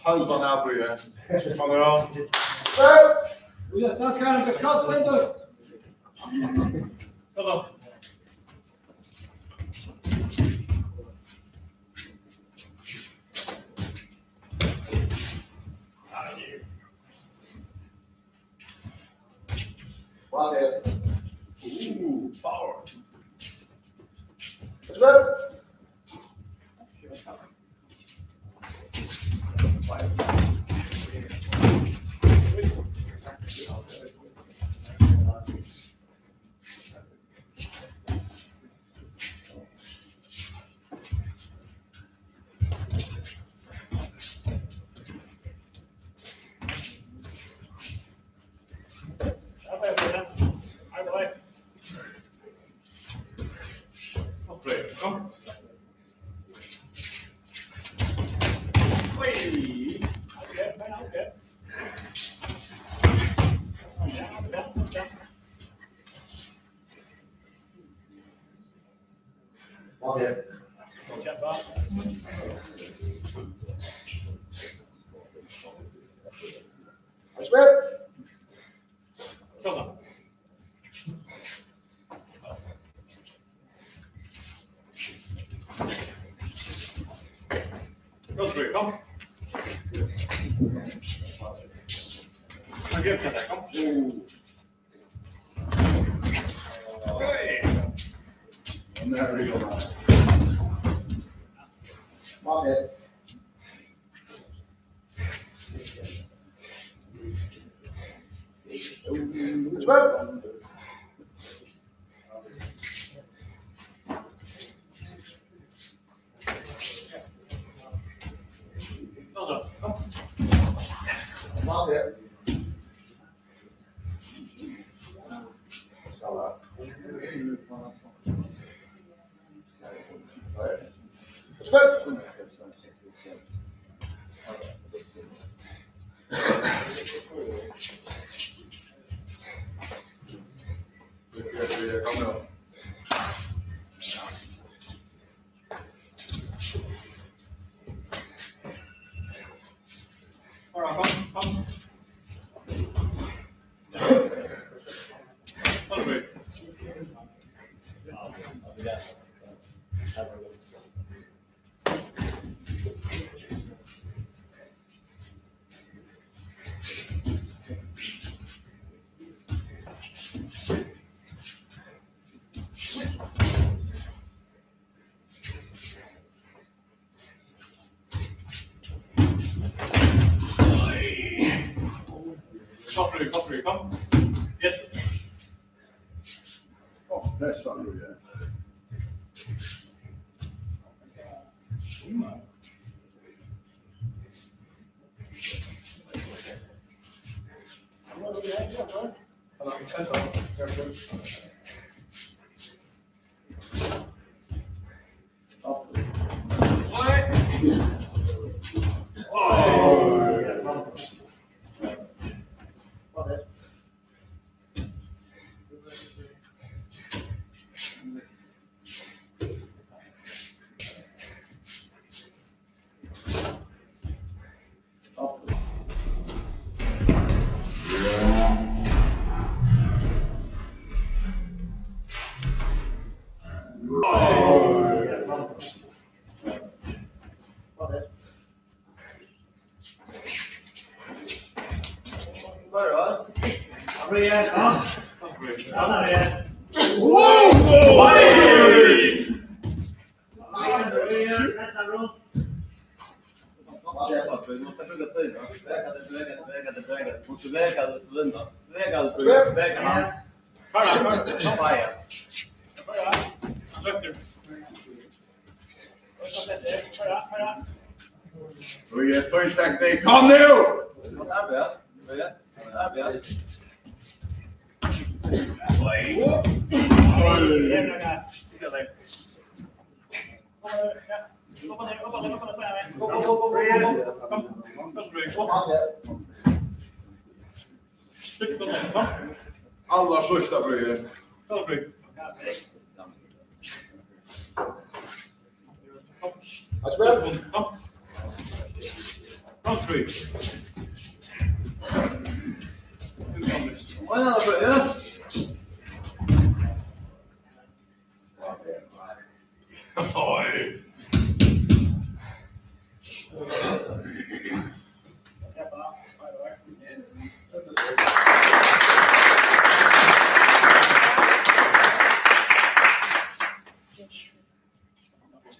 Halva nabryje. Kommer av. Den ska han inte skott inte. Kolla. What it? Ooh, power. Let's go. Kom. What it? Let's go. Kolla. Go through, kom. Han grepp den där, kom. Okej. And there we go. What it? Let's go. Kolla, kom. What it? Let's go. Kom då. Bara, kom. Kolla bry. Kom. Yes. Oh, that's not good. What it? What it? Bra. Bra. Ja. Alla det. Nästa bra. Du måste bygga tid. Väga. Måste väga det så vinna. Väga. Kolla. Faja. Söker. Börja teknik. Kom nu! Vad är det? Börja. Alla första börjar. Let's go. Kom Fríði. Vad är det för?